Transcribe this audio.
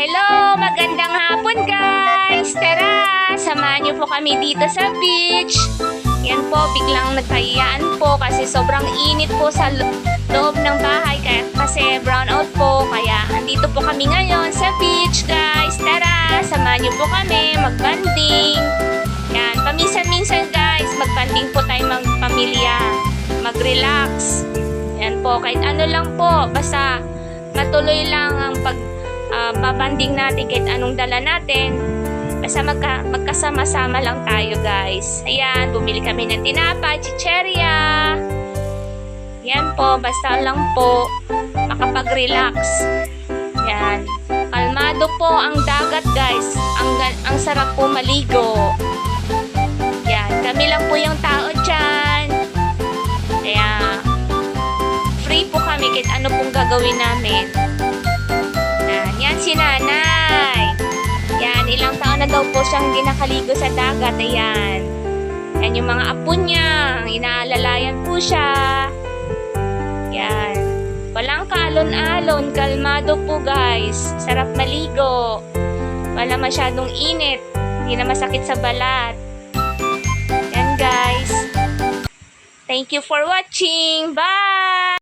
Hello! Magandang hapon guys! Tara! Samahan niyo po kami dito sa beach. Yan po, biglang nagkahiyaan po kasi sobrang init po sa loob ng bahay kasi brown out po. Kaya andito po kami ngayon sa beach guys. Tara! Samahan niyo po kami magbanding. Yan, paminsan-minsan guys, magbanding po tayo magpamilya. Mag-relax. Yan po, kahit ano lang po. Basta matuloy lang ang babanding natin kahit anong dala natin. Basta magkasama-sama lang tayo guys. Ayan, bumili kami ng tinapay, chicheria. Yan po, basta lang po makapag-relax. Yan. Kalmado po ang dagat guys. Ang sarap po maligo. Yan, kami lang po yung tao dyan. Kaya free po kami kahit ano pong gagawin namin. Yan si nanay. Yan, ilang taon na daw po siyang ginakaligo sa dagat. Ayan. Yan yung mga apo niya. Inaalalayan po siya. Yan. Walang kalon-alon. Kalmado po guys. Sarap maligo. Wala masyadong init. Hindi na masakit sa balat. Yan guys. Thank you for watching. Bye!